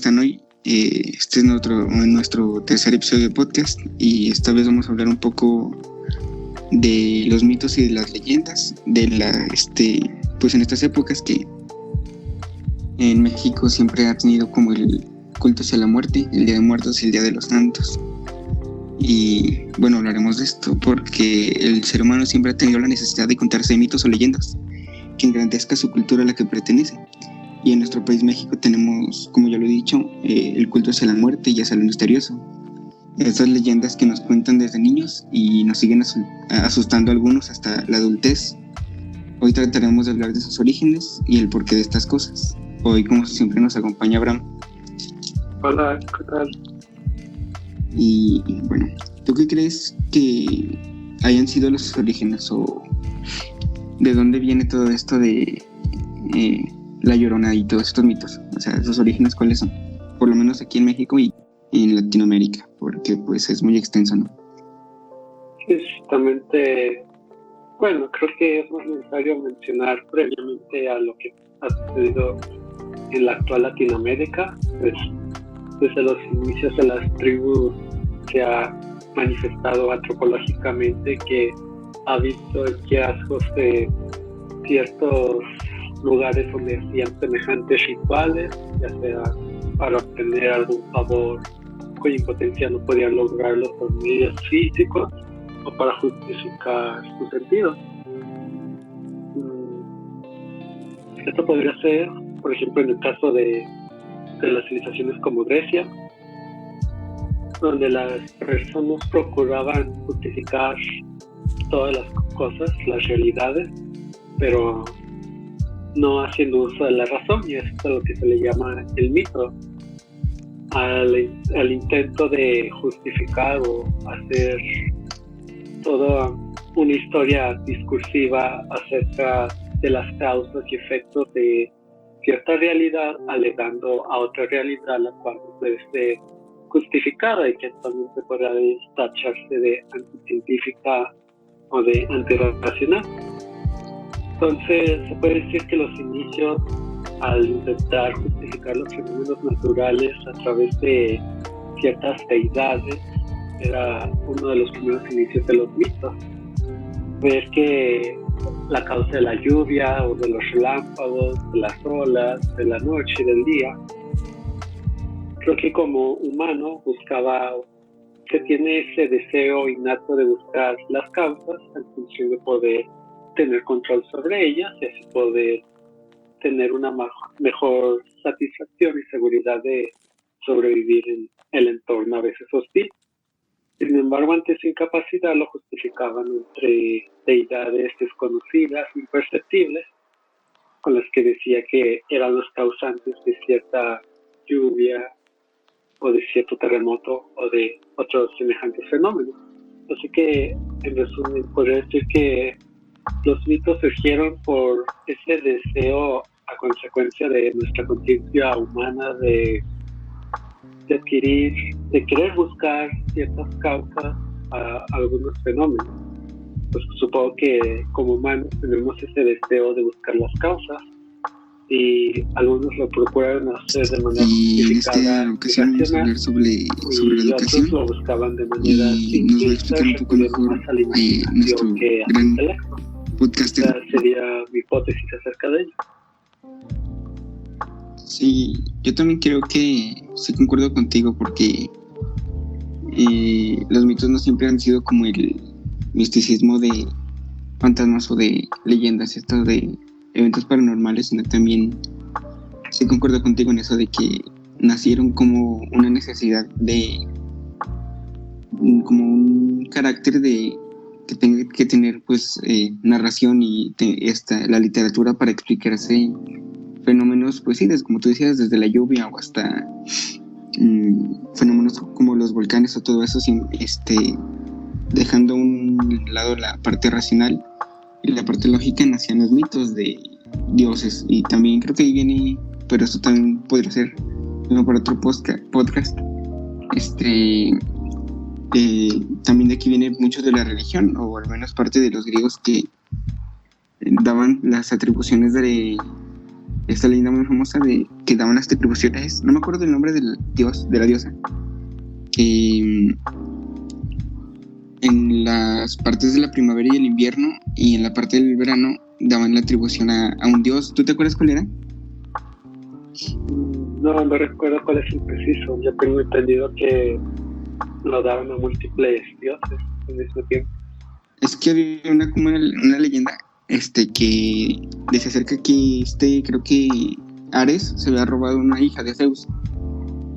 están hoy? Este es nuestro tercer episodio de podcast y esta vez vamos a hablar un poco de los mitos y de las leyendas pues en estas épocas que en México siempre ha tenido como el culto hacia la muerte, el Día de Muertos y el Día de los Santos. Y bueno, hablaremos de esto porque el ser humano siempre ha tenido la necesidad de contarse mitos o leyendas que engrandezca su cultura a la que pertenece. Y en nuestro país, México, tenemos, como ya lo he dicho, el culto hacia la muerte y hacia lo misterioso. Estas leyendas que nos cuentan desde niños y nos siguen asustando a algunos hasta la adultez. Hoy trataremos de hablar de sus orígenes y el porqué de estas cosas. Hoy, como siempre, nos acompaña Abraham. Hola, ¿qué tal? Y bueno, ¿tú qué crees que hayan sido los orígenes o de dónde viene todo esto de La Llorona y todos estos mitos? O sea, sus orígenes, ¿cuáles son? Por lo menos aquí en México y en Latinoamérica, porque pues es muy extenso, ¿no? Sí, justamente, bueno, creo que es más necesario mencionar previamente a lo que ha sucedido en la actual Latinoamérica, pues desde los inicios de las tribus se ha manifestado antropológicamente que ha visto hallazgos de ciertos lugares donde hacían semejantes rituales, ya sea para obtener algún favor cuya impotencia no podían lograrlo por medios físicos o para justificar su sentido. Esto podría ser, por ejemplo, en el caso de las civilizaciones como Grecia, donde las personas procuraban justificar todas las cosas, las realidades, pero no haciendo uso de la razón, y esto es lo que se le llama el mito, al intento de justificar o hacer toda una historia discursiva acerca de las causas y efectos de cierta realidad, alegando a otra realidad la cual no puede ser justificada y que actualmente podrá tacharse de anticientífica o de antirracional. Entonces se puede decir que los inicios, al intentar justificar los fenómenos naturales a través de ciertas deidades, era uno de los primeros inicios de los mitos. Ver que la causa de la lluvia o de los relámpagos, de las olas, de la noche y del día, creo que como humano se tiene ese deseo innato de buscar las causas en función de poder tener control sobre ellas y así poder tener una mejor satisfacción y seguridad de sobrevivir en el entorno a veces hostil. Sin embargo, ante su incapacidad lo justificaban entre deidades desconocidas, imperceptibles, con las que decía que eran los causantes de cierta lluvia o de cierto terremoto o de otros semejantes fenómenos. Así que, en resumen, podría decir que los mitos surgieron por ese deseo a consecuencia de nuestra conciencia humana de querer buscar ciertas causas a algunos fenómenos. Pues supongo que como humanos tenemos ese deseo de buscar las causas y algunos lo procuraron hacer de manera justificada. Y en esta ocasión vamos a hablar sobre la educación lo buscaban de manera y nos va a explicar un poco mejor nuestro gran podcaster. Esa sería mi hipótesis acerca de ello. Sí, yo también creo que sí concuerdo contigo porque los mitos no siempre han sido como el misticismo de fantasmas o de leyendas, esto de eventos paranormales, sino también sí concuerdo contigo en eso de que nacieron como una necesidad de como un carácter de que tenga que tener pues narración y la literatura para explicarse fenómenos, pues sí, como tú decías, desde la lluvia o hasta fenómenos como los volcanes o todo eso, dejando a un lado la parte racional y la parte lógica, nacían los mitos de dioses. Y también creo que ahí viene, pero eso también podría ser para otro podcast. También de aquí viene mucho de la religión, o al menos parte de los griegos que daban las atribuciones de esta leyenda muy famosa de que daban las atribuciones, no me acuerdo del nombre del dios, de la diosa, que en las partes de la primavera y el invierno y en la parte del verano daban la atribución a un dios. ¿Tú te acuerdas cuál era? No, no recuerdo cuál es el preciso. Yo tengo entendido que lo daban a múltiples dioses al mismo tiempo. Es que había una leyenda que decía acerca que creo que Ares se había robado una hija de Zeus.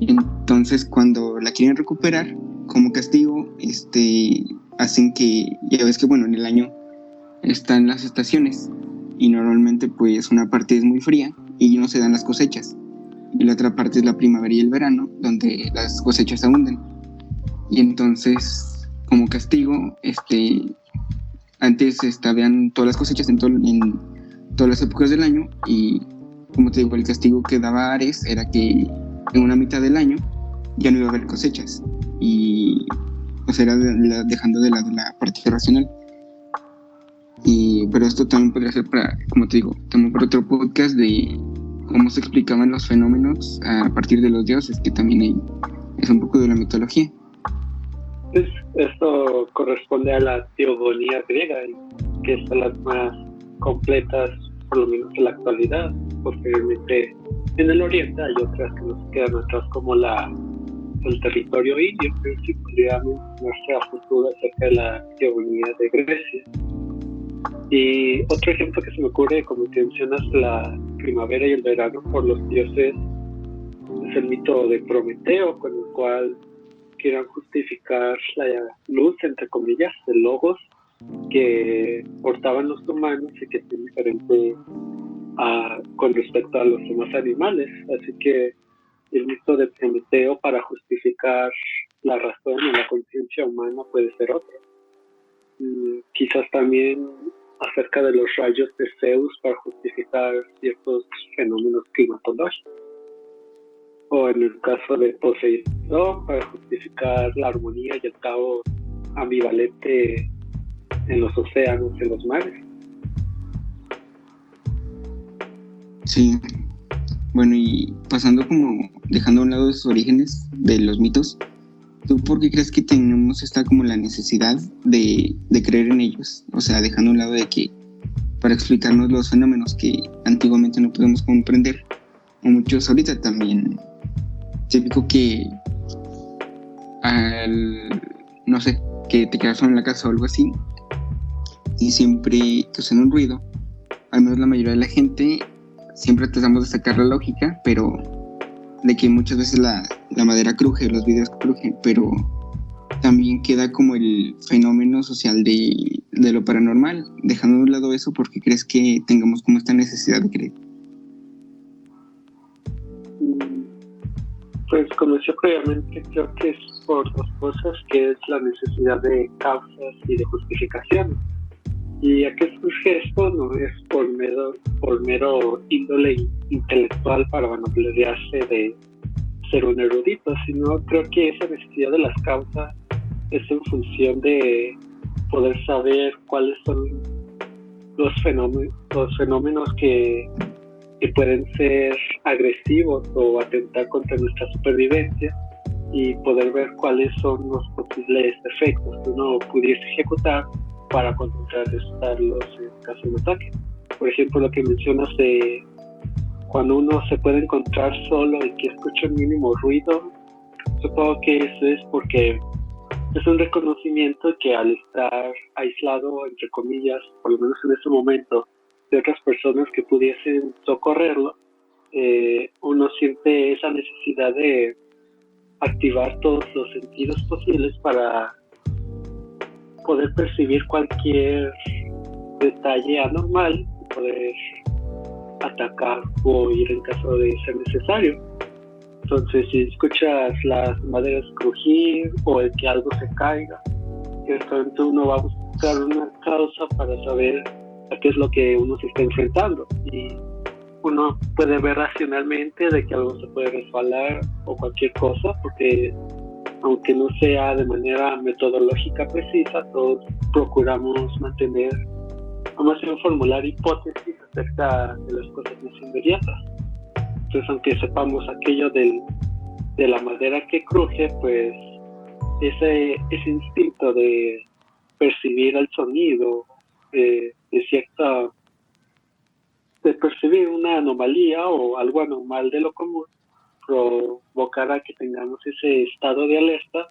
Entonces cuando la quieren recuperar, como castigo, hacen que, ya ves que bueno, en el año están las estaciones y normalmente pues una parte es muy fría y no se dan las cosechas y la otra parte es la primavera y el verano donde las cosechas abunden. Y entonces como castigo, antes habían todas las cosechas en todas las épocas del año y como te digo, el castigo que daba Ares era que en una mitad del año ya no iba a haber cosechas y pues era dejando de lado la parte racional. Pero esto también podría ser para, como te digo, también para otro podcast de cómo se explicaban los fenómenos a partir de los dioses, que también es un poco de la mitología. Pues esto corresponde a la teogonía griega, que son las más completas, por lo menos en la actualidad. Posteriormente en el oriente hay otras que nos quedan atrás, como el territorio indio, pero sí podría mencionarse a futuro acerca de la teogonía de Grecia. Y otro ejemplo que se me ocurre, como te mencionas, la primavera y el verano por los dioses, es el mito de Prometeo, con el cual quieran justificar la luz, entre comillas, el logos que portaban los humanos y que es diferente con respecto a los demás animales. Así que el mito de Prometeo, para justificar la razón y la conciencia humana, puede ser otro. Quizás también acerca de los rayos de Zeus para justificar ciertos fenómenos climatológicos. O en el caso de Poseidón, para justificar la armonía y el caos ambivalente en los océanos, en los mares. Sí, bueno, y pasando como, dejando a un lado sus orígenes de los mitos, ¿tú por qué crees que tenemos como la necesidad de creer en ellos? O sea, dejando a un lado de que para explicarnos los fenómenos que antiguamente no podemos comprender, o muchos ahorita también, típico que no sé, que te quedas solo en la casa o algo así y siempre que hacen un ruido, al menos la mayoría de la gente siempre tratamos de sacar la lógica, pero de que muchas veces la madera cruje, los vidrios crujen, pero también queda como el fenómeno social de lo paranormal. Dejando de un lado eso, ¿por qué crees que tengamos como esta necesidad de creer? Pues como decía previamente, creo que es por dos cosas, que es la necesidad de causas y de justificaciones. ¿Y a qué surge esto? No es por mero índole intelectual para vanagloriarse de ser un erudito, sino creo que esa necesidad de las causas es en función de poder saber cuáles son los fenómenos que pueden ser agresivos o atentar contra nuestra supervivencia, y poder ver cuáles son los posibles efectos que uno pudiese ejecutar para contrarrestarlos en caso de un ataque. Por ejemplo, lo que mencionas de cuando uno se puede encontrar solo y que escucha un mínimo ruido, supongo que eso es porque es un reconocimiento que al estar aislado, entre comillas, por lo menos en ese momento, de otras personas que pudiesen socorrerlo, uno siente esa necesidad de activar todos los sentidos posibles para poder percibir cualquier detalle anormal y poder atacar o ir en caso de ser necesario. Entonces, si escuchas las maderas crujir o el que algo se caiga, ciertamente uno va a buscar una causa para saber a qué es lo que uno se está enfrentando, y uno puede ver racionalmente de que algo se puede resbalar o cualquier cosa, porque aunque no sea de manera metodológica precisa, todos procuramos mantener vamos a formular hipótesis acerca de las cosas más inmediatas. Entonces, aunque sepamos aquello de la madera que cruje, pues ese instinto de percibir el sonido, de percibir una anomalía o algo anormal de lo común, provocará que tengamos ese estado de alerta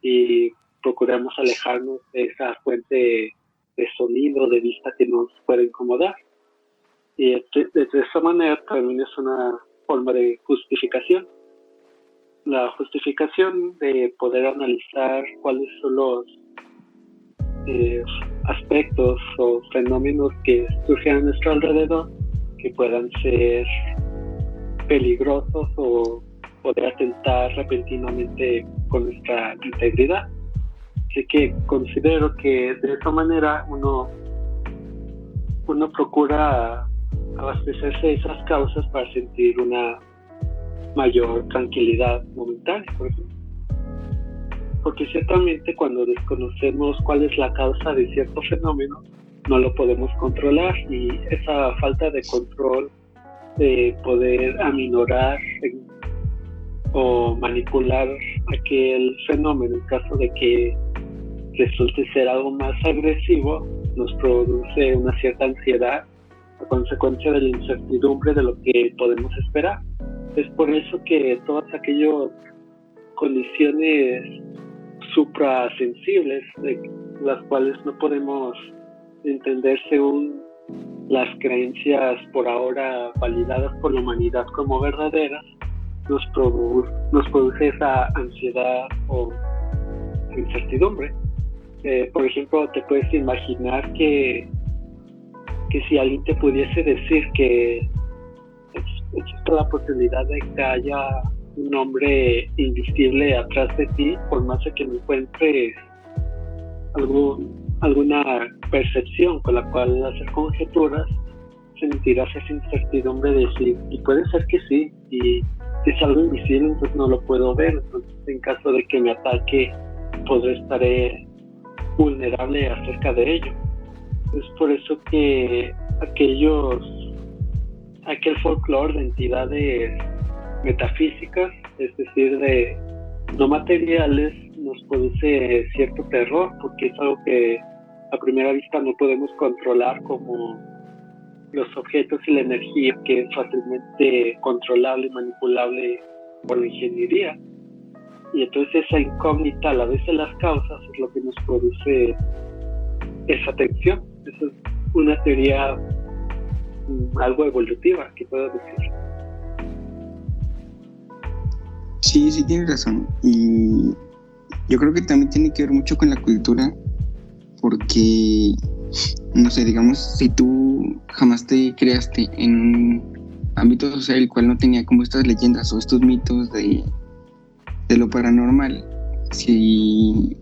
y procuramos alejarnos de esa fuente de sonido, de vista que nos puede incomodar. Y de esa manera también es una forma de justificación. La justificación de poder analizar cuáles son los aspectos o fenómenos que surgen a nuestro alrededor que puedan ser peligrosos o poder atentar repentinamente con nuestra integridad. Así que considero que de esa manera uno procura abastecerse de esas causas para sentir una mayor tranquilidad momentánea, por ejemplo. Porque ciertamente cuando desconocemos cuál es la causa de cierto fenómeno, no lo podemos controlar, y esa falta de control de poder aminorar o manipular aquel fenómeno en caso de que resulte ser algo más agresivo, nos produce una cierta ansiedad a consecuencia de la incertidumbre de lo que podemos esperar. Es por eso que todas aquellas condiciones suprasensibles, de las cuales no podemos entender según las creencias por ahora validadas por la humanidad como verdaderas, nos produce esa ansiedad o incertidumbre. Por ejemplo, te puedes imaginar que si alguien te pudiese decir que existe la posibilidad de que haya un hombre invisible atrás de ti, por más de que no encuentres alguna percepción con la cual hacer conjeturas, sentirás esa incertidumbre de decir, y puede ser que sí, y si es algo invisible, entonces no lo puedo ver, entonces en caso de que me ataque, estaré vulnerable acerca de ello. Es por eso que aquel folclore de entidades metafísicas, es decir, de no materiales, nos produce cierto terror, porque es algo que a primera vista no podemos controlar, como los objetos y la energía, que es fácilmente controlable y manipulable por la ingeniería. Y entonces esa incógnita a la vez de las causas es lo que nos produce esa tensión. Esa es una teoría algo evolutiva, que puedo decir. Sí, tienes razón. Y yo creo que también tiene que ver mucho con la cultura, porque, no sé, digamos, si tú jamás te creaste en un ámbito social el cual no tenía como estas leyendas o estos mitos de lo paranormal, si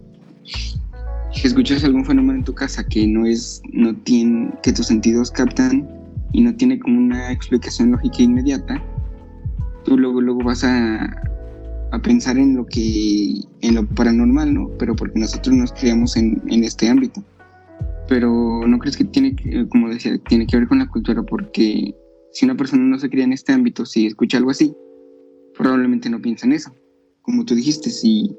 escuchas algún fenómeno en tu casa que no tiene, que tus sentidos captan y no tiene como una explicación lógica inmediata, tú luego vas a pensar en lo paranormal, ¿no? Pero porque nosotros nos criamos en este ámbito. Pero ¿no crees que como decía, tiene que ver con la cultura? Porque si una persona no se cría en este ámbito, si escucha algo así, probablemente no piensa en eso. Como tú dijiste, si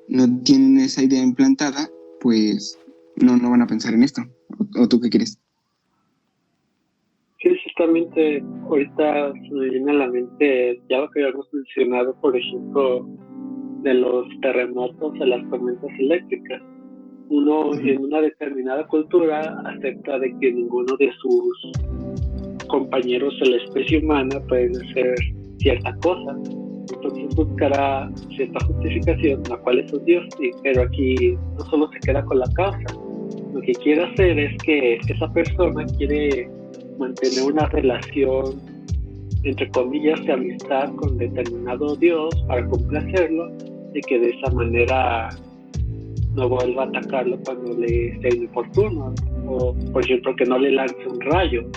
no tienen esa idea implantada, pues no van a pensar en esto. ¿O tú qué crees? Sí, ciertamente, ahorita se me viene a la mente ya lo que habíamos mencionado, por ejemplo, de los terremotos, de las tormentas eléctricas. Uno en una determinada cultura acepta de que ninguno de sus compañeros de la especie humana puede hacer cierta cosa. Entonces buscará cierta justificación, la cual es un Dios, pero aquí no solo se queda con la causa. Lo que quiere hacer es que esa persona quiere mantener una relación, entre comillas, de amistad con determinado Dios para complacerlo, y que de esa manera no vuelva a atacarlo cuando le sea inoportuno, o por ejemplo que no le lance un rayo,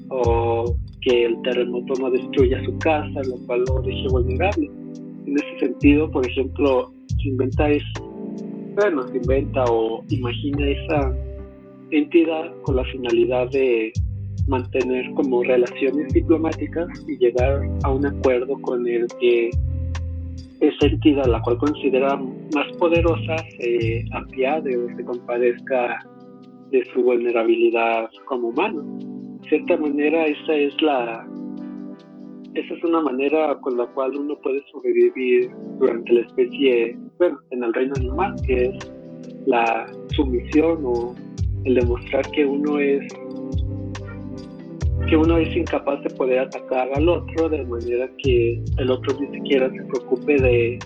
o que el terremoto no destruya su casa, lo cual lo deje vulnerable. En ese sentido, por ejemplo, se inventa o imagina entidad con la finalidad de mantener como relaciones diplomáticas y llegar a un acuerdo con el que esa entidad, la cual considera más poderosa, se apiade o se compadezca de su vulnerabilidad como humano. De cierta manera, esa es una manera con la cual uno puede sobrevivir durante la especie, bueno, en el reino animal, que es la sumisión o el demostrar que uno es incapaz de poder atacar al otro, de manera que el otro ni siquiera se preocupe de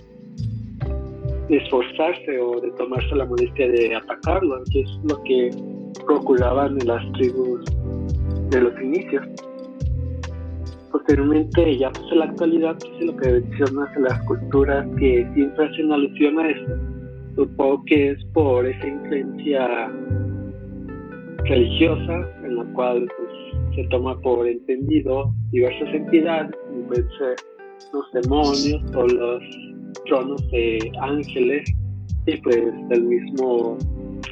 esforzarse o de tomarse la molestia de atacarlo, que es lo que procuraban en las tribus de los inicios. Posteriormente, ya pues en la actualidad, pues lo que mencionas en las culturas que siempre hacen alusión a eso, supongo que es por esa influencia religiosa en la cual pues se toma por entendido diversas entidades, como pueden ser los demonios o los tronos de ángeles y pues el mismo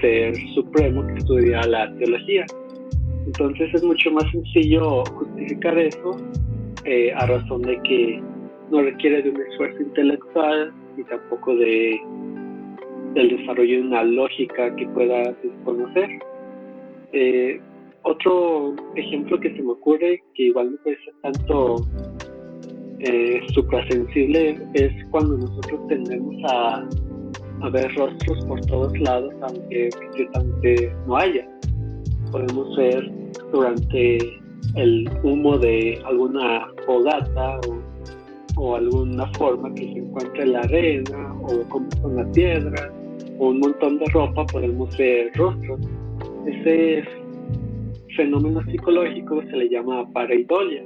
ser supremo que estudia la teología. Entonces es mucho más sencillo justificar eso a razón de que no requiere de un esfuerzo intelectual y tampoco del desarrollo de una lógica que pueda desconocer. Otro ejemplo que se me ocurre, que igual no puede ser tanto suprasensible, es cuando nosotros tendemos a ver rostros por todos lados, aunque ciertamente no haya. Podemos ver durante el humo de alguna fogata o alguna forma que se encuentra en la arena o como con la piedra o un montón de ropa, podemos ver rostros. Ese fenómeno psicológico se le llama pareidolia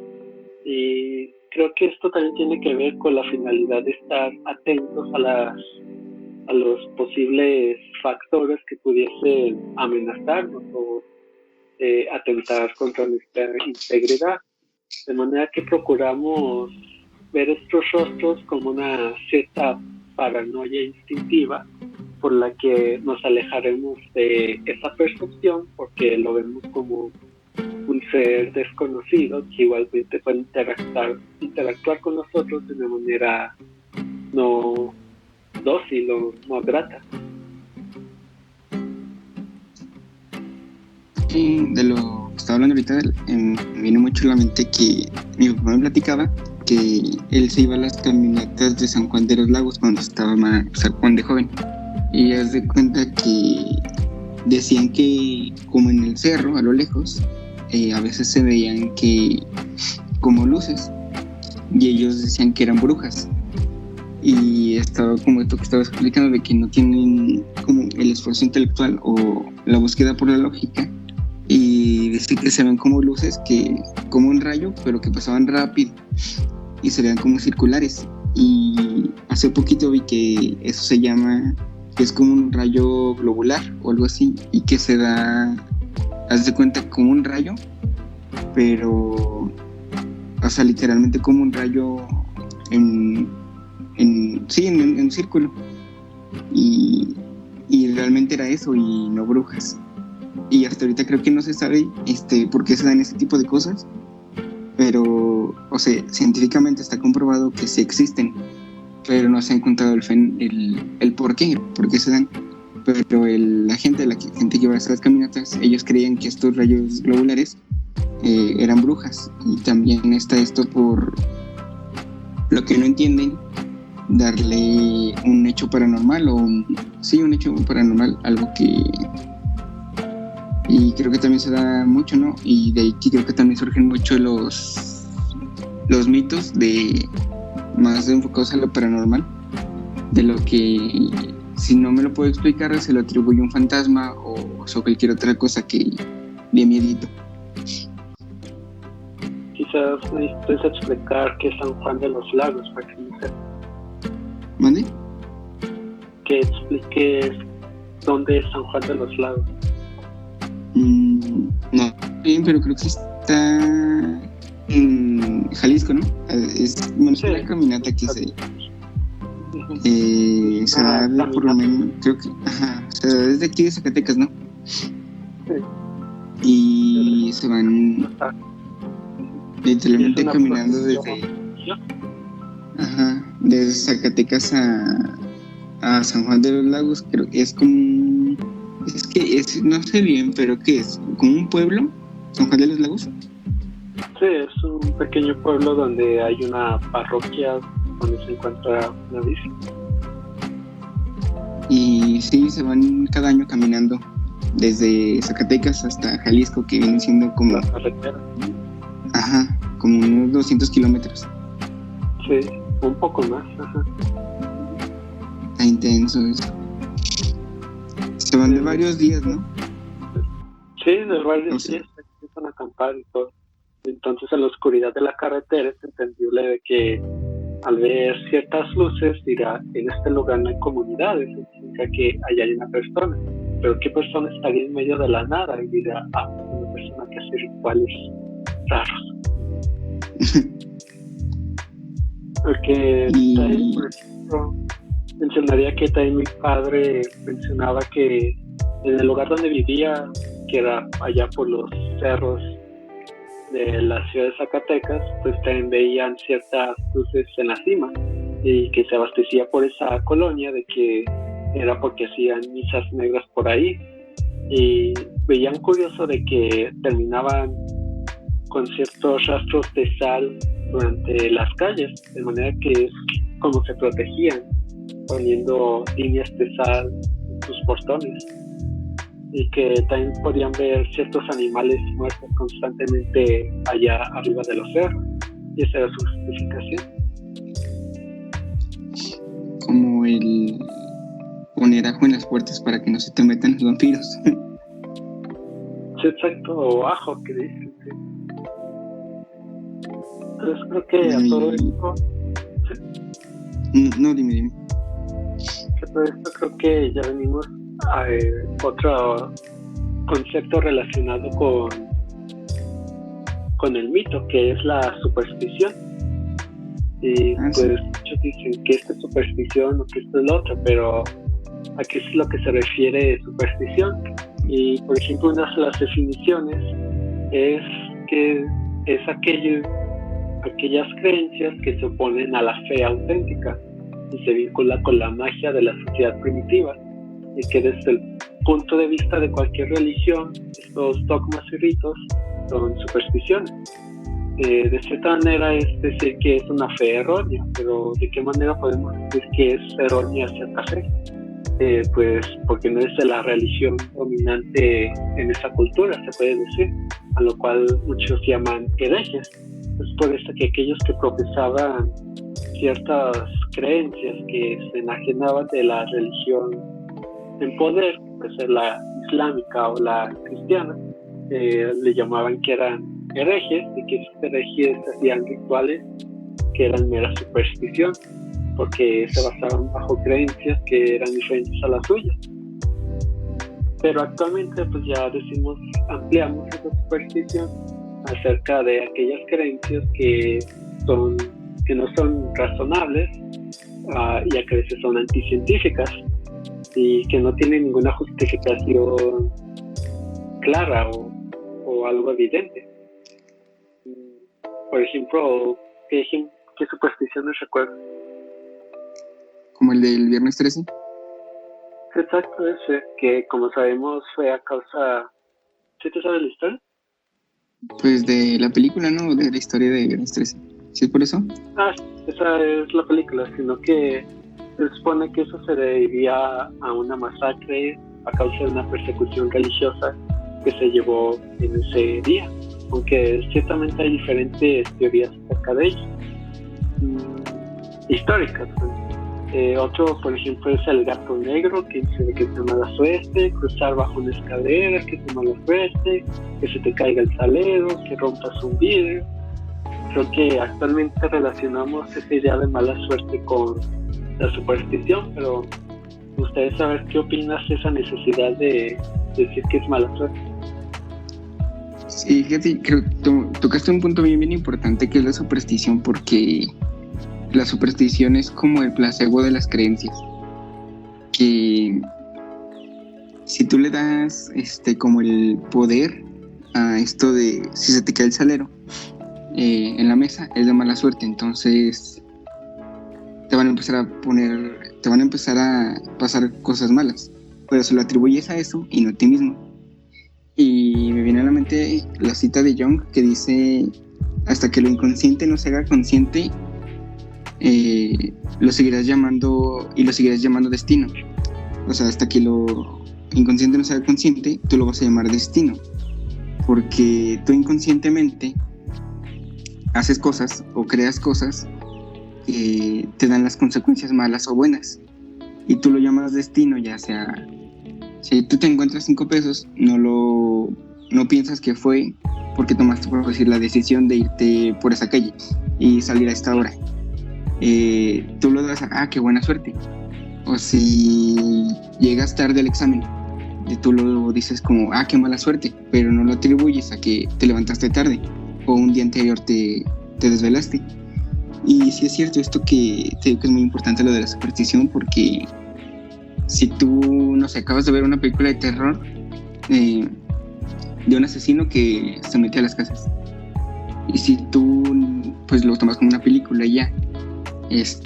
y creo que esto también tiene que ver con la finalidad de estar atentos a los posibles factores que pudiesen amenazarnos o atentar contra nuestra integridad, de manera que procuramos ver estos rostros como una cierta paranoia instintiva por la que nos alejaremos de esa percepción porque lo vemos como un ser desconocido que igualmente puede interactuar con nosotros de una manera no dócil o no grata. De lo que estaba hablando ahorita, me viene mucho a la mente que mi papá me platicaba que él se iba a las caminatas de San Juan de los Lagos cuando estaba San Juan de joven. Y haz de cuenta que decían que como en el cerro, a lo lejos, a veces se veían que como luces, y ellos decían que eran brujas. Y estaba como esto que estabas explicando, de que no tienen como el esfuerzo intelectual o la búsqueda por la lógica, y decir que se ven como luces, que como un rayo, pero que pasaban rápido y se vean como circulares. Y hace poquito vi que eso se llama, que es como un rayo globular o algo así, y que se da, haz de cuenta, como un rayo, pero, o sea, literalmente como un rayo en círculo, y realmente era eso y no brujas. Y hasta ahorita creo que no se sabe por qué se dan ese tipo de cosas, pero, o sea, científicamente está comprobado que sí existen, pero no se ha encontrado el por qué se dan. Pero la gente que va a esas caminatas, ellos creían que estos rayos globulares eran brujas. Y también está esto por lo que no entienden, darle un hecho paranormal un hecho paranormal, algo que... Y creo que también se da mucho, ¿no? Y de aquí creo que también surgen mucho los mitos más enfocados a lo paranormal, de lo que, si no me lo puedo explicar, se lo atribuye a un fantasma o cualquier otra cosa que de miedito. Quizás necesites explicar qué es San Juan de los Lagos para que no sepa. ¿Mande? Que expliques dónde es San Juan de los Lagos. No, bien, pero creo que está en Jalisco, ¿no? Es una caminata que se da por lo menos, creo que, se da desde aquí de Zacatecas, ¿no? y se van literalmente caminando desde Zacatecas a San Juan de los Lagos. Creo que es como no sé bien, pero ¿qué es? ¿Como un pueblo? ¿San Juan de los Lagos? Sí, es un pequeño pueblo donde hay una parroquia donde se encuentra una bici. Y sí, se van cada año caminando desde Zacatecas hasta Jalisco, que viene siendo como la carretera. Como unos 200 kilómetros. Sí, un poco más. Está intenso eso. Se van de varios días, ¿no? Sí, de varios días se empiezan a acampar y todo. Entonces, en la oscuridad de la carretera es entendible de que al ver ciertas luces dirá, en este lugar no hay comunidades, significa que allá hay una persona. Pero ¿qué persona estaría en medio de la nada? Y dirá, una persona que hace rituales raros. Porque también, por ejemplo, mencionaría que también mi padre mencionaba que en el lugar donde vivía, que era allá por los cerros de la ciudad de Zacatecas, pues también veían ciertas luces en la cima y que se abastecía por esa colonia de que era porque hacían misas negras por ahí, y veían curioso de que terminaban con ciertos rastros de sal durante las calles, de manera que es como se protegían, poniendo líneas de sal en sus portones, y que también podían ver ciertos animales muertos constantemente allá arriba de los cerros, y esa era su justificación. Como el poner ajo en las puertas para que no se te metan los vampiros. Sí, exacto, o ajo que dicen, sí. Entonces creo que a todo esto... ¿sí? No, dime. A todo esto creo que ya venimos a otro concepto relacionado con el mito, que es la superstición. Y pues muchos dicen que esta es superstición o que esto es lo otro, pero ¿a qué es lo que se refiere superstición? Y por ejemplo, una de las definiciones es que es aquellas creencias que se oponen a la fe auténtica y se vincula con la magia de la sociedad primitiva, y que desde el punto de vista de cualquier religión, estos dogmas y ritos son supersticiones. De cierta manera es decir que es una fe errónea, pero ¿de qué manera podemos decir que es errónea cierta fe? Pues porque no es de la religión dominante en esa cultura, se puede decir, a lo cual muchos llaman herejes. Es por eso que aquellos que profesaban ciertas creencias que se enajenaban de la religión en poder, puede ser la islámica o la cristiana, le llamaban que eran herejes, y que esos herejes hacían rituales que eran mera superstición, porque se basaban bajo creencias que eran diferentes a las suyas. Pero actualmente pues ya ampliamos esa superstición acerca de aquellas creencias que no son razonables, y a veces son anticientíficas y que no tienen ninguna justificación clara o algo evidente. Por ejemplo, ¿qué supersticiones recuerdas? Como el del viernes 13. Exacto, ese, que como sabemos fue a causa... ¿Sí te sabes la historia? Pues de la película, ¿no? De la historia de viernes 13. ¿Sí es por eso? Esa es la película, sino que se supone que eso se debía a una masacre a causa de una persecución religiosa que se llevó en ese día, aunque ciertamente hay diferentes teorías acerca de ello, históricas. Otro, por ejemplo, es el gato negro, que dice que es de mala suerte, cruzar bajo una escalera, que es de mala suerte, que se te caiga el salero, que rompas un vidrio. Creo que actualmente relacionamos esa idea de mala suerte con la superstición, pero me gustaría saber qué opinas de esa necesidad de decir que es mala suerte. Sí, fíjate, creo que tocaste un punto bien importante, que es la superstición, porque la superstición es como el placebo de las creencias, que si tú le das como el poder a esto de si se te cae el salero en la mesa, es de mala suerte. Entonces te van a empezar a pasar cosas malas, pero se lo atribuyes a eso y no a ti mismo. Y me viene a la mente la cita de Jung que dice: hasta que lo inconsciente no se haga consciente, lo seguirás llamando destino. O sea, hasta que lo inconsciente no se haga consciente, tú lo vas a llamar destino, porque tú inconscientemente haces cosas o creas cosas que te dan las consecuencias malas o buenas, y tú lo llamas destino. Ya sea, si tú te encuentras 5 pesos, no piensas que fue porque tomaste, por decir, la decisión de irte por esa calle y salir a esta hora. Tú lo das a, qué buena suerte. O si llegas tarde al examen, tú lo dices como, qué mala suerte, pero no lo atribuyes a que te levantaste tarde o un día anterior te desvelaste. Y sí es cierto esto que te digo, que es muy importante lo de la superstición, porque si tú, no sé, acabas de ver una película de terror de un asesino que se mete a las casas, y si tú pues lo tomas como una película y ya, pues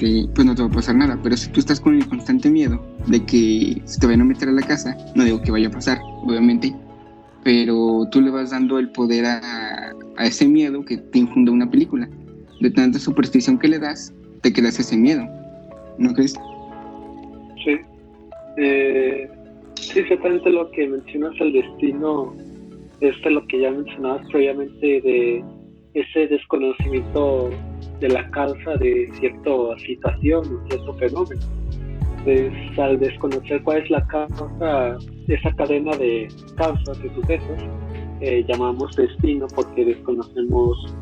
no te va a pasar nada. Pero si tú estás con el constante miedo de que se te vayan a meter a la casa, no digo que vaya a pasar, obviamente, pero tú le vas dando el poder a ese miedo que te infunde una película. De tanta superstición que le das, te creas ese miedo, ¿no crees? Sí. Sí, exactamente lo que mencionas, el destino, es de lo que ya mencionabas previamente, de ese desconocimiento de la causa de cierta situación o cierto fenómeno. Pues, al desconocer cuál es la causa, esa cadena de causas, de sucesos, llamamos destino, porque desconocemos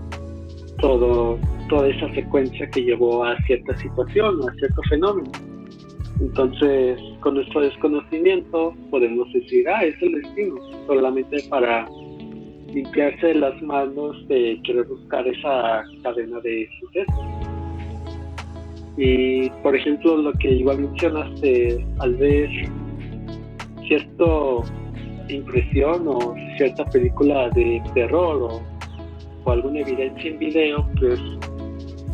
toda esa secuencia que llevó a cierta situación o a cierto fenómeno. Entonces, con nuestro desconocimiento podemos decir, es el destino, solamente para limpiarse las manos de querer buscar esa cadena de sucesos. Y, por ejemplo, lo que igual mencionaste, al ver cierta impresión o cierta película de terror o alguna evidencia en video, pues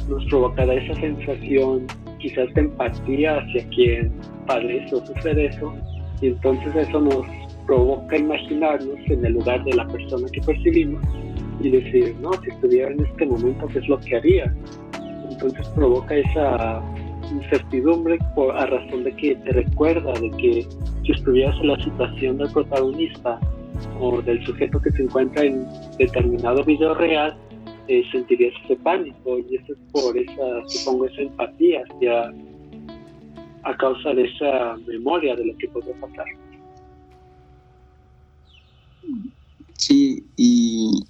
nos provocará esa sensación quizás de empatía hacia quien padece o sufre de eso, y entonces eso nos provoca imaginarnos en el lugar de la persona que percibimos y decir, no, si estuviera en este momento, ¿qué es lo que haría? Entonces provoca esa incertidumbre a razón de que te recuerda de que si estuvieras en la situación del protagonista o del sujeto que se encuentra en determinado video real, sentirías ese pánico, y eso es por esa empatía a causa de esa memoria de lo que puede pasar. Sí, y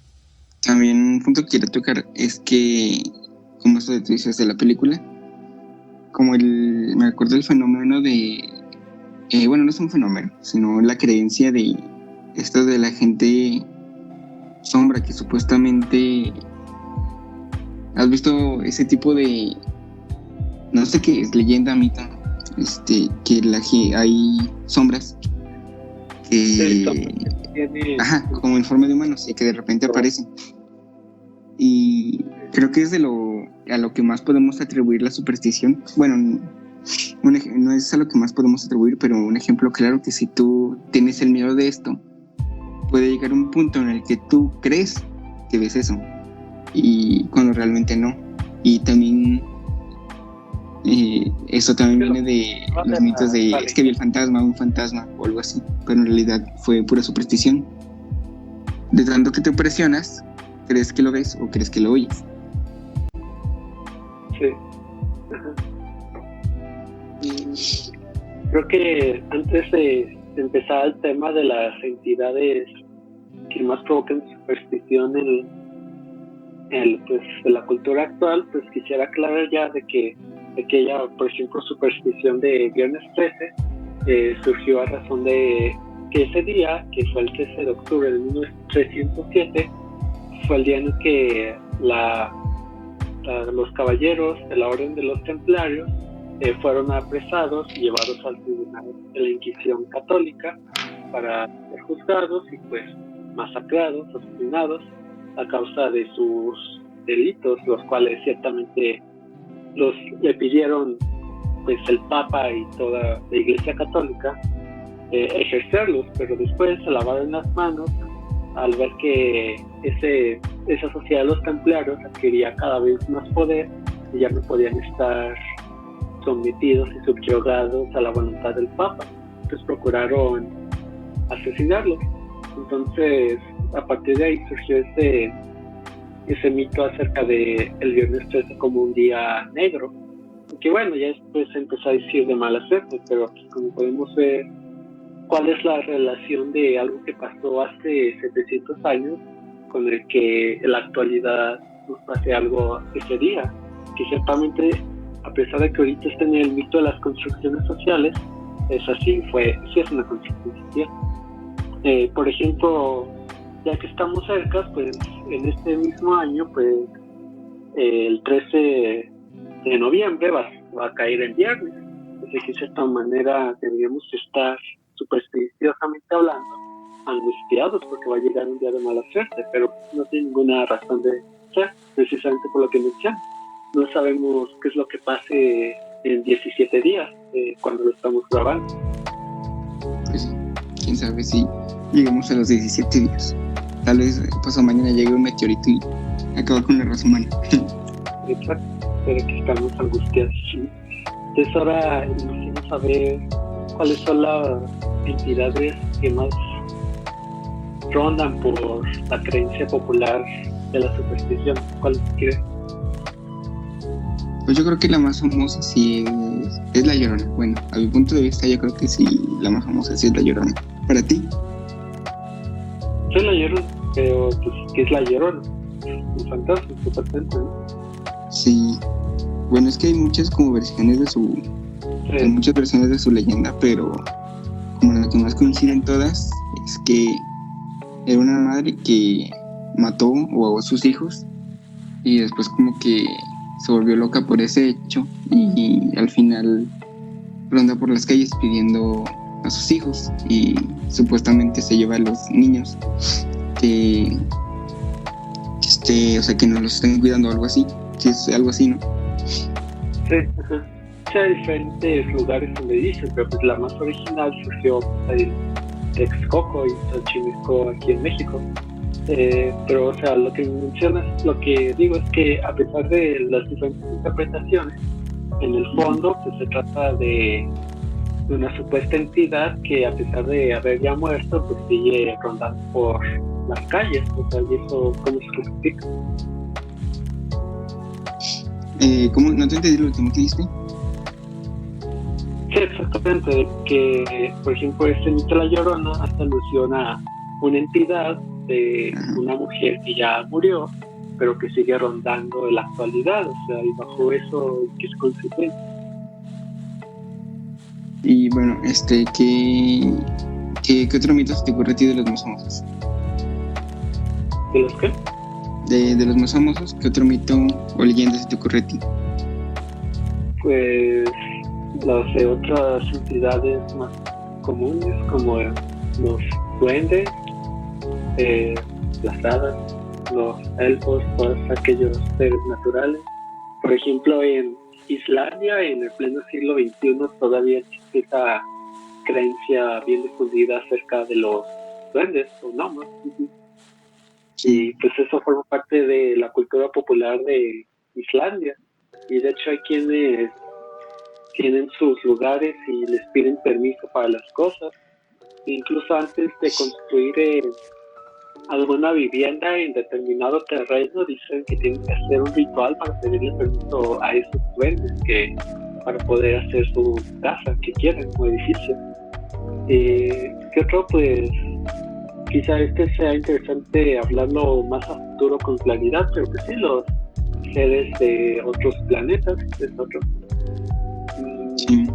también un punto que quiero tocar es que, como esto que tú dices de la película, me acuerdo del fenómeno de, bueno, no es un fenómeno, sino la creencia de esto de la gente sombra, que supuestamente, ¿has visto ese tipo de, no sé qué es, leyenda, mito, que hay sombras que, como en forma de humanos, y que de repente aparecen? Y creo que es a lo que más podemos atribuir la superstición. Bueno, no es a lo que más podemos atribuir, pero un ejemplo claro, que si tú tienes el miedo de esto, puede llegar un punto en el que tú crees que ves eso, y cuando realmente no. Y también eso también viene de los mitos de, es que vi un fantasma o algo así, pero en realidad fue pura superstición. De tanto que te presionas, crees que lo ves o crees que lo oyes. Sí. Creo que antes de empezar el tema de las entidades que más provocan superstición pues, de la cultura actual, pues quisiera aclarar ya de que aquella, por ejemplo, superstición de Viernes 13 surgió a razón de que ese día, que fue el 13 de octubre de 1307, fue el día en el que los caballeros de la Orden de los Templarios fueron apresados y llevados al tribunal de la Inquisición Católica para ser juzgados y pues masacrados, asesinados a causa de sus delitos, los cuales ciertamente le pidieron pues el Papa y toda la Iglesia Católica ejercerlos, pero después se lavaron las manos al ver que esa sociedad de los templarios adquiría cada vez más poder y ya no podían estar sometidos y subyugados a la voluntad del Papa. Entonces procuraron asesinarlos. Entonces, a partir de ahí surgió ese mito acerca de el Viernes 13 como un día negro, que bueno, ya después se empezó a decir de mala suerte, pero pues, como podemos ver, ¿cuál es la relación de algo que pasó hace 700 años con el que en la actualidad nos pase algo ese día? Que ciertamente, a pesar de que ahorita está en el mito de las construcciones sociales, sí es una construcción social. Por ejemplo, ya que estamos cerca, pues en este mismo año, pues el 13 de noviembre va a caer en viernes. Entonces, de cierta manera deberíamos estar supersticiosamente hablando angustiados porque va a llegar un día de mala suerte, pero no tiene ninguna razón de ser, precisamente por lo que mencioné. No sabemos qué es lo que pase en 17 días cuando lo estamos grabando. Pues quién sabe si llegamos a los 17 días. Tal vez pasado mañana llegue un meteorito y acabe con la raza humana. Exacto, pero que estamos angustiados. Entonces ahora vamos a ver cuáles son las entidades que más rondan por la creencia popular de la superstición. ¿Cuál quieres? Pues yo creo que la más famosa sí es La Llorona. Bueno, a mi punto de vista yo creo que sí, la más famosa sí es La Llorona. ¿Para ti? Soy La Llorona, pero pues, ¿qué es La Llorona? Un fantasma, totalmente, ¿no? Sí. Bueno, es que hay muchas como versiones de su... Sí. Hay muchas versiones de su leyenda, pero como la que más coinciden todas es que era una madre que mató o ahogó a sus hijos y después como que se volvió loca por ese hecho y al final ronda por las calles pidiendo a sus hijos y supuestamente se lleva a los niños que o sea, que no los estén cuidando o algo así, si es algo así, ¿no? Sí, hay diferentes lugares donde dicen, pero pues la más original surgió en Texcoco y Xochimilco aquí en México. Pero o sea, lo que mencionas, lo que digo es que a pesar de las diferentes interpretaciones, en el fondo pues se trata de una supuesta entidad que a pesar de haber ya muerto pues sigue rondando por las calles. O sea, ¿y eso cómo se justifica? ¿Cómo? ¿No te entendí lo último que dijiste? Sí, exactamente, que por ejemplo este mito de La Llorona hasta alusiona a una entidad de una mujer que ya murió, pero que sigue rondando en la actualidad, o sea, y bajo eso, ¿qué es consecuencia? Y bueno, ¿qué otro mito se te ocurre a ti de los más famosos? ¿De los qué? De los más famosos, ¿qué otro mito o leyenda se te ocurre a ti? Pues las de otras entidades más comunes, como los duendes, las hadas, los elfos, todos aquellos seres naturales. Por ejemplo, en Islandia, en el pleno siglo XXI, todavía existe esa creencia bien difundida acerca de los duendes o gnomos. Y pues eso forma parte de la cultura popular de Islandia. Y de hecho hay quienes tienen sus lugares y les piden permiso para las cosas. Incluso antes de construir alguna vivienda en determinado terreno, dicen que tienen que hacer un ritual para pedirle permiso a esos duendes para poder hacer su casa que quieren, o edificio. ¿Qué otro? Pues quizá sea interesante hablarlo más a futuro con claridad, pero pues sí, los seres de otros planetas es otro. Sí.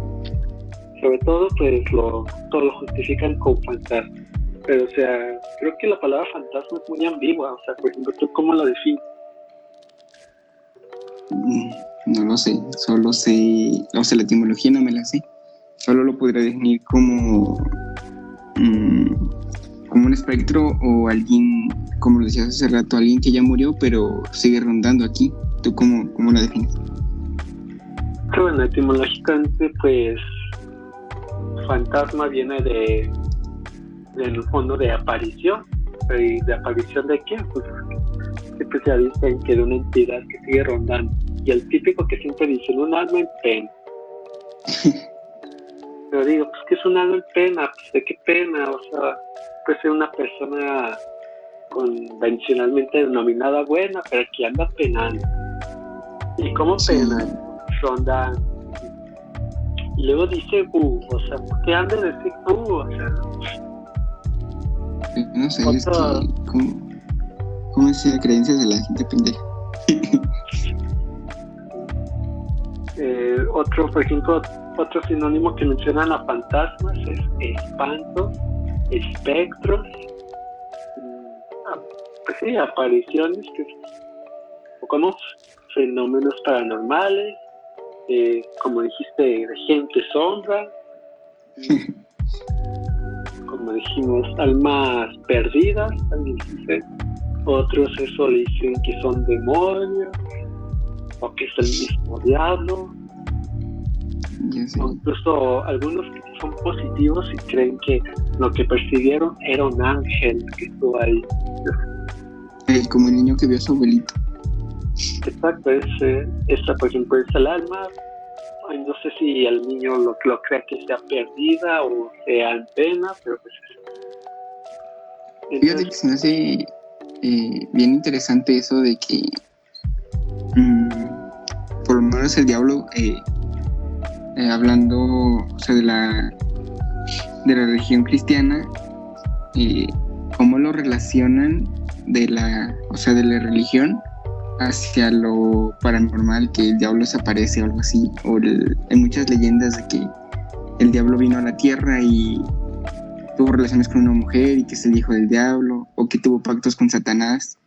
Sobre todo, pues todo lo justifican con fantasmas. Pero, o sea, creo que la palabra fantasma es muy ambigua. O sea, por ejemplo, ¿tú cómo lo defines? No lo sé, solo sé, la etimología no me la sé. Solo lo podría definir como como un espectro o alguien, como lo decías hace rato, alguien que ya murió pero sigue rondando aquí. ¿Tú cómo la defines? Bueno, etimológicamente, pues fantasma viene en el fondo de aparición. ¿Y de aparición de qué? Pues siempre se dice que era una entidad que sigue rondando. Y el típico que siempre dicen, un alma en pena. Pero digo, pues que es un alma en pena, pues de qué pena, o sea, puede ser una persona convencionalmente denominada buena, pero que anda penando. ¿Y cómo pena? Ronda. Y luego dice o sea, ¿por qué anda de decir o sea? No sé, es que ¿cómo es la creencia de la gente pendeja? Por ejemplo, otro sinónimo que mencionan a fantasmas es espantos, espectros, pues sí, apariciones, o como fenómenos paranormales, como dijiste, de gente sombra, como dijimos, almas perdidas, también dice. Otros eso le dicen que son demonios, o que es el mismo diablo. O incluso algunos que son positivos y creen que lo que percibieron era un ángel que estuvo ahí. Como el niño que vio a su abuelito. Exacto, esa por ejemplo es el alma. Ay, no sé si el niño lo crea que sea perdida o sea en pena, pero pues fíjate que se me hace bien interesante eso de que por lo menos el diablo, hablando, o sea, de la religión cristiana, cómo lo relacionan de la religión hacia lo paranormal, que el diablo se aparece o algo así, o hay muchas leyendas de que el diablo vino a la tierra y tuvo relaciones con una mujer y que es el hijo del diablo, o que tuvo pactos con Satanás.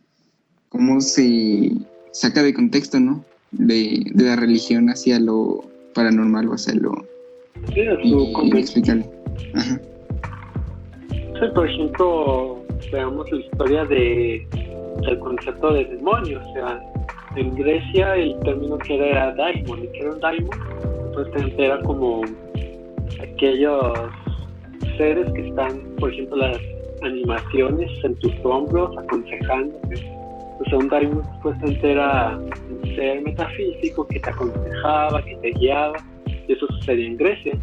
Cómo se saca de contexto, ¿no? De la religión hacia lo paranormal o hacia lo inexplicable. Ajá. Sí, por ejemplo, veamos la historia del concepto de demonio. O sea, en Grecia el término que era daimon, y que era un daimon, entonces era como aquellos seres que están, por ejemplo, las animaciones en tus hombros aconsejándote. O sea, un daimon supuestamente era un ser metafísico que te aconsejaba, que te guiaba, y eso sucedía en Grecia.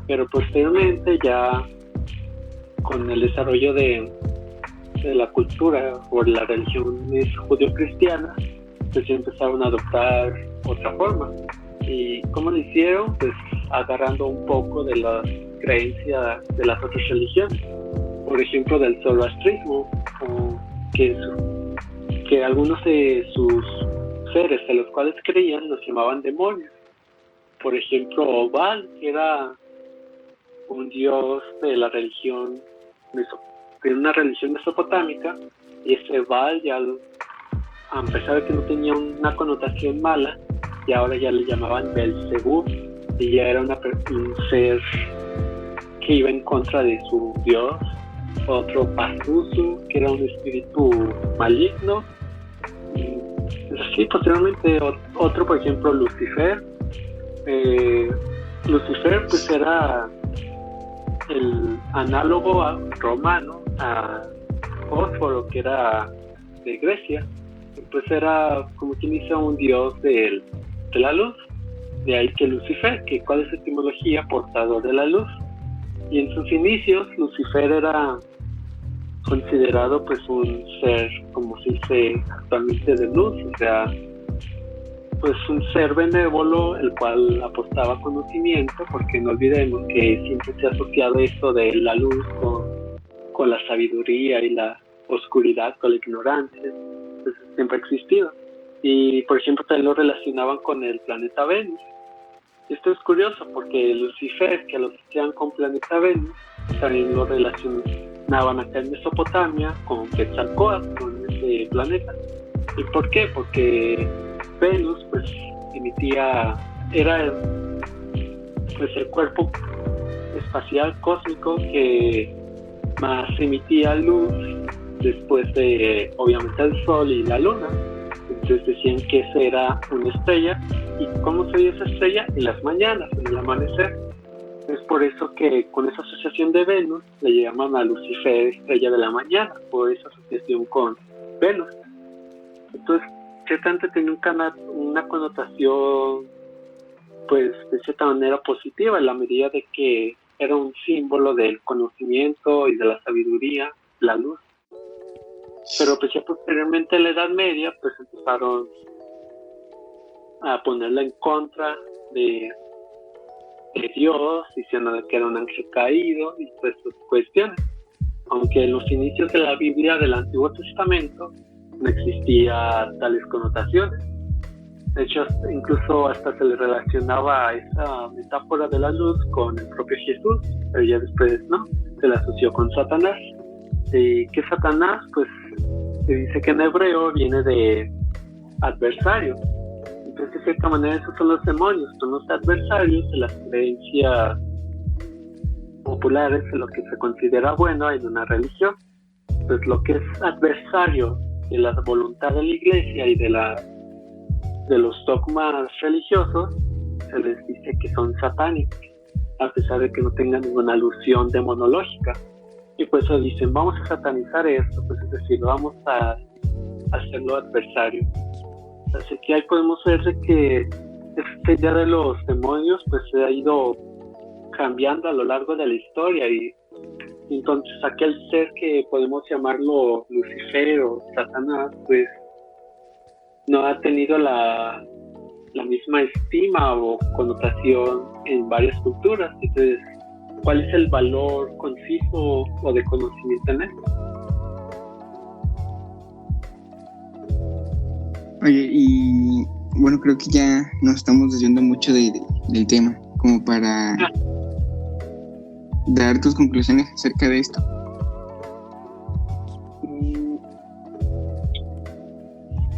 Pero posteriormente, ya con el desarrollo de la cultura o las religiones judío-cristianas, pues ya empezaron a adoptar otra forma. ¿Y cómo lo hicieron? Pues agarrando un poco de la creencia de las otras religiones. Por ejemplo, del zoroastrismo, que algunos de sus seres de los cuales creían los llamaban demonios. Por ejemplo, Baal, que era un dios de la religión, de una religión mesopotámica, y ese Baal ya, a pesar de que no tenía una connotación mala, y ahora ya le llamaban Belzebú, y ya era un ser que iba en contra de su dios. Otro Pazuzu, que era un espíritu maligno. Y así, posteriormente otro, por ejemplo, Lucifer. Lucifer pues era el análogo romano a Fósforo, que era de Grecia. Pues era como quien dice un dios de la luz. De ahí que Lucifer, que cuál es su etimología, portador de la luz. Y en sus inicios Lucifer era considerado pues un ser, como se dice actualmente, de luz, o sea, pues un ser benévolo, el cual apostaba conocimiento, porque no olvidemos que siempre se ha asociado esto de la luz con la sabiduría, y la oscuridad con la ignorancia, pues siempre ha existido. Y por ejemplo también lo relacionaban con el planeta Venus. Esto es curioso porque Lucifer, que lo asociaban con planeta Venus, también lo relacionaban acá en Mesopotamia con Quetzalcóatl, con ese planeta. ¿Y por qué? Porque Venus pues era pues el cuerpo espacial cósmico que más emitía luz después de, obviamente, el Sol y la Luna. Entonces decían que esa era una estrella. ¿Y cómo se veía esa estrella? En las mañanas, en el amanecer. Es por eso que con esa asociación de Venus le llaman a Lucifer estrella de la mañana, por esa asociación con Venus. Entonces, ciertamente tenía una connotación, pues, de cierta manera positiva, en la medida de que era un símbolo del conocimiento y de la sabiduría, la luz. Pero pues ya posteriormente en la Edad Media, pues empezaron a ponerla en contra de Dios, diciendo que era un ángel caído y pues sus cuestiones. Aunque en los inicios de la Biblia del Antiguo Testamento no existía tales connotaciones. De hecho, incluso hasta se le relacionaba a esa metáfora de la luz con el propio Jesús, pero ya después no, se la asoció con Satanás. ¿Qué Satanás? Pues se dice que en hebreo viene de adversario. Entonces, de cierta manera, esos son los demonios, son los adversarios de las creencias populares, de lo que se considera bueno en una religión. Pues lo que es adversario de la voluntad de la Iglesia y de los dogmas religiosos, se les dice que son satánicos, a pesar de que no tengan ninguna alusión demonológica. Y por eso dicen, vamos a satanizar esto, pues es decir, vamos a hacerlo adversario. Así que ahí podemos ver de que esta idea de los demonios pues se ha ido cambiando a lo largo de la historia, y entonces aquel ser que podemos llamarlo Lucifer o Satanás pues no ha tenido la misma estima o connotación en varias culturas. Entonces, ¿cuál es el valor conciso o de conocimiento en esto? Oye, y bueno, creo que ya nos estamos desviando mucho del tema, como para dar tus conclusiones acerca de esto.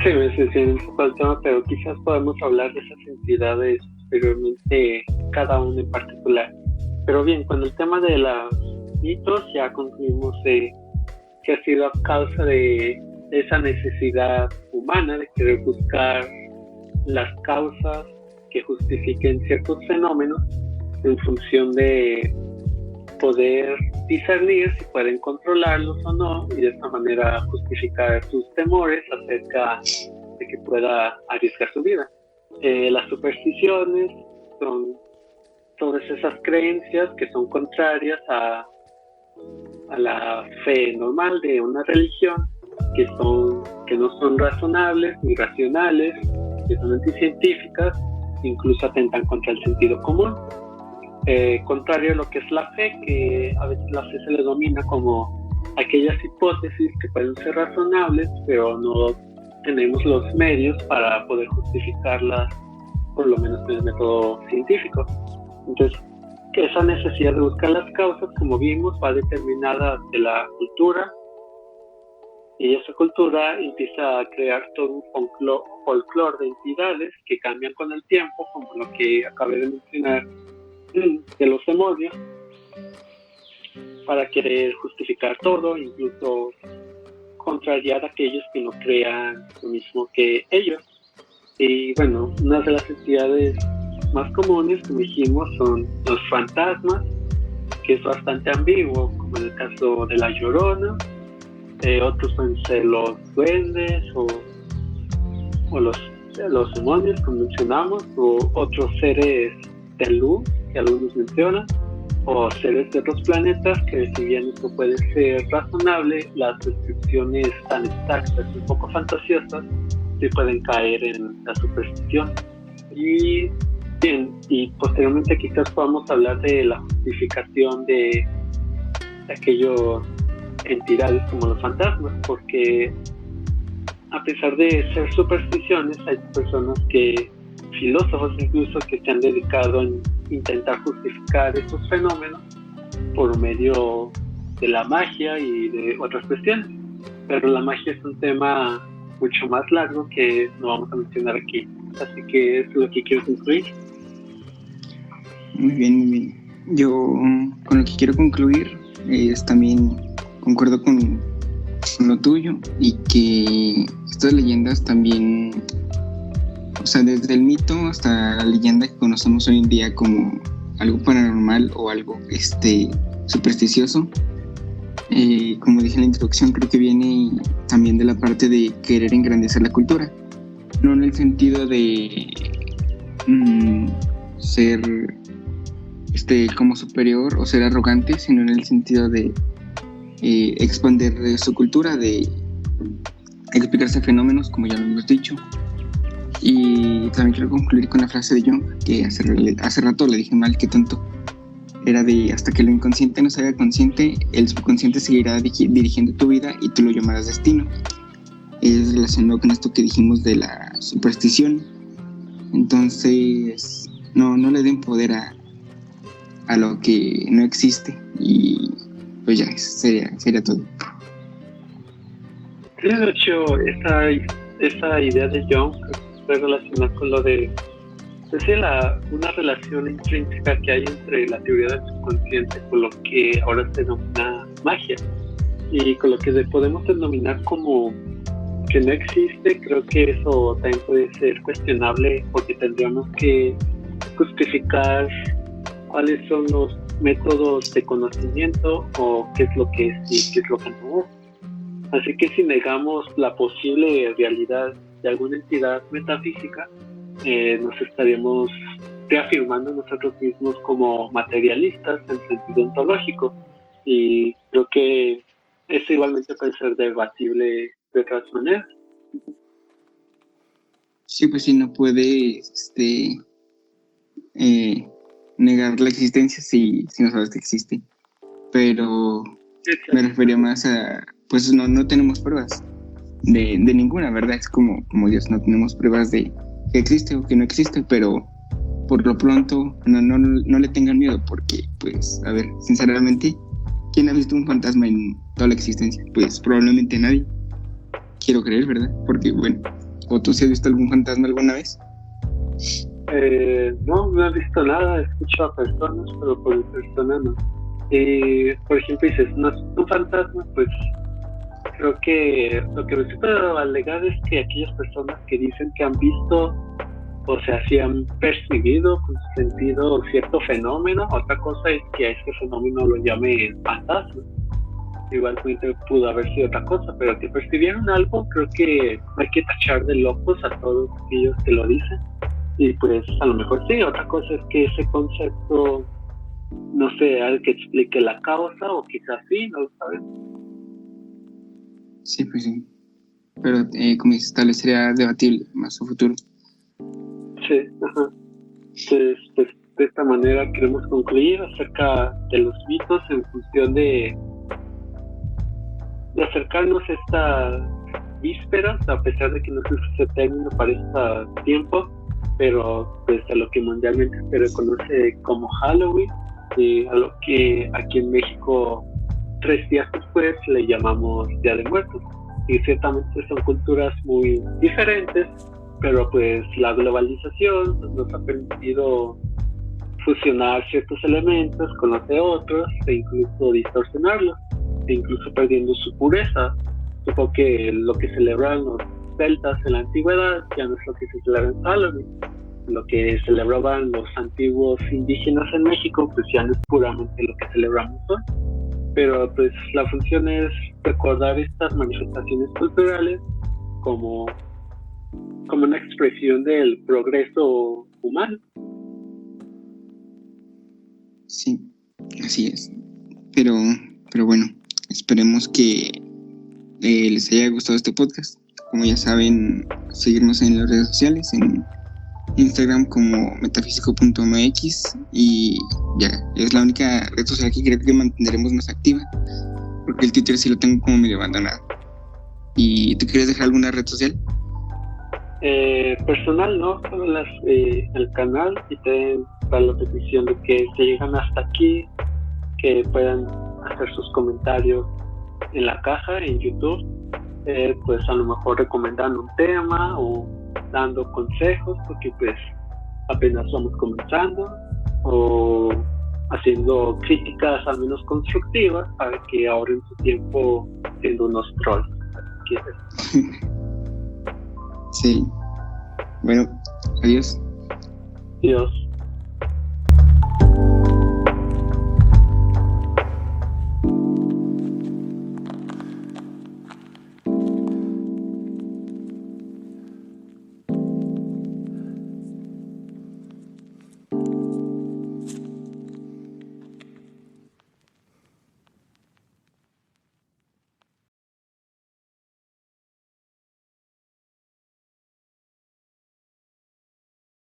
Sí, me desvié un poco el tema, pero quizás podemos hablar de esas entidades posteriormente, cada uno en particular. Pero bien, con el tema de los mitos ya concluimos que ha sido a causa de esa necesidad humana de querer buscar las causas que justifiquen ciertos fenómenos en función de poder discernir si pueden controlarlos o no, y de esta manera justificar sus temores acerca de que pueda arriesgar su vida. Las supersticiones son todas esas creencias que son contrarias a la fe normal de una religión, que no son razonables ni racionales, que son anticientíficas, incluso atentan contra el sentido común. Contrario a lo que es la fe, que a veces la fe se le domina como aquellas hipótesis que pueden ser razonables, pero no tenemos los medios para poder justificarlas, por lo menos en el método científico. Entonces, esa necesidad de buscar las causas, como vimos, va determinada de la cultura, y esa cultura empieza a crear todo un folclore de entidades que cambian con el tiempo, como lo que acabé de mencionar de los demonios, para querer justificar todo, incluso contrariar a aquellos que no crean lo mismo que ellos. Y bueno, una de las entidades más comunes, como dijimos, son los fantasmas, que es bastante ambiguo, como en el caso de la Llorona. Otros pueden ser los duendes o los demonios, como mencionamos, o otros seres de luz que algunos mencionan, o seres de otros planetas que, si bien esto puede ser razonable, las descripciones tan exactas y un poco fantasiosas sí pueden caer en la superstición. Y bien, y posteriormente quizás podamos hablar de la justificación de aquellos entidades como los fantasmas, porque a pesar de ser supersticiones, hay personas filósofos incluso, que se han dedicado a intentar justificar estos fenómenos por medio de la magia y de otras cuestiones. Pero la magia es un tema mucho más largo que no vamos a mencionar aquí. Así que es lo que quiero concluir. Muy bien, muy bien. Yo con lo que quiero concluir también concuerdo con lo tuyo, y que estas leyendas también, o sea, desde el mito hasta la leyenda que conocemos hoy en día como algo paranormal o algo supersticioso, como dije en la introducción, creo que viene también de la parte de querer engrandecer la cultura, no en el sentido de ser como superior o ser arrogante, sino en el sentido de expandir su cultura, de explicarse fenómenos, como ya lo hemos dicho. Y también quiero concluir con la frase de Jung, que hace rato le dije mal, que tonto. Era de: hasta que lo inconsciente no se haga consciente, el subconsciente seguirá dirigiendo tu vida y tú lo llamarás destino. Es relacionado con esto que dijimos de la superstición. Entonces, no le den poder a lo que no existe. Y pues ya, sería todo. Sí, de hecho, esa idea de Jung está relacionada con lo de, pues sí, una relación intrínseca que hay entre la teoría del subconsciente con lo que ahora se denomina magia, y con lo que podemos denominar como que no existe. Creo que eso también puede ser cuestionable, porque tendríamos que justificar cuáles son los métodos de conocimiento o qué es lo que sí, qué es lo que no. Así que si negamos la posible realidad de alguna entidad metafísica, nos estaríamos reafirmando nosotros mismos como materialistas en sentido ontológico, y creo que eso igualmente puede ser debatible de otras maneras. Sí, pues sí, no puede negar la existencia si no sabes que existe. Pero me refería más a, pues no tenemos pruebas de ninguna, ¿verdad? Es como Dios, no tenemos pruebas de que existe o que no existe, pero por lo pronto no le tengan miedo, porque, pues, a ver, sinceramente, ¿quién ha visto un fantasma en toda la existencia? Pues probablemente nadie. Quiero creer, ¿verdad? Porque, bueno, ¿o tú sí has visto algún fantasma alguna vez? No he visto nada, he escuchado a personas, pero por personas no. Por ejemplo, dices, no es un fantasma, pues creo que lo que me puedo alegar es que aquellas personas que dicen que han visto, o sea, si han percibido con su sentido cierto fenómeno, otra cosa es que a este fenómeno lo llame fantasma. Igualmente pudo haber sido otra cosa, pero que percibieron algo, creo que hay que tachar de locos a todos aquellos que lo dicen. Y pues a lo mejor sí, otra cosa es que ese concepto no sé, algo que explique la causa, o quizás sí, no lo sabemos. Sí, pues sí. Pero como dices, tal vez sería debatible más a futuro. Sí, ajá. Entonces, pues de esta manera queremos concluir acerca de los mitos en función de acercarnos a estas vísperas, a pesar de que no se usa ese término para este tiempo, pero pues a lo que mundialmente se reconoce como Halloween, y a lo que aquí en México 3 días después le llamamos Día de Muertos. Y ciertamente son culturas muy diferentes, pero pues la globalización nos ha permitido fusionar ciertos elementos con los de otros, e incluso distorsionarlos, e incluso perdiendo su pureza. Supongo que lo que celebraban los celtas en la antigüedad ya no es lo que se celebra en Halloween. Lo que celebraban los antiguos indígenas en México, pues ya no es puramente lo que celebramos hoy. Pero pues la función es recordar estas manifestaciones culturales como una expresión del progreso humano. Sí, así es. Pero bueno, esperemos que les haya gustado este podcast. Como ya saben, seguirnos en las redes sociales, en Instagram como metafísico.mx, y ya, es la única red social que creo que mantendremos más activa, porque el Twitter sí lo tengo como medio abandonado. ¿Y tú quieres dejar alguna red social? Personal, ¿no? Solo el canal, y te da la petición de que se llegan hasta aquí, que puedan hacer sus comentarios en la caja en YouTube, pues a lo mejor recomendando un tema o dando consejos, porque pues apenas vamos comenzando, o haciendo críticas al menos constructivas para que ahorren su tiempo siendo unos trolls. Sí. Bueno, adiós. Dios.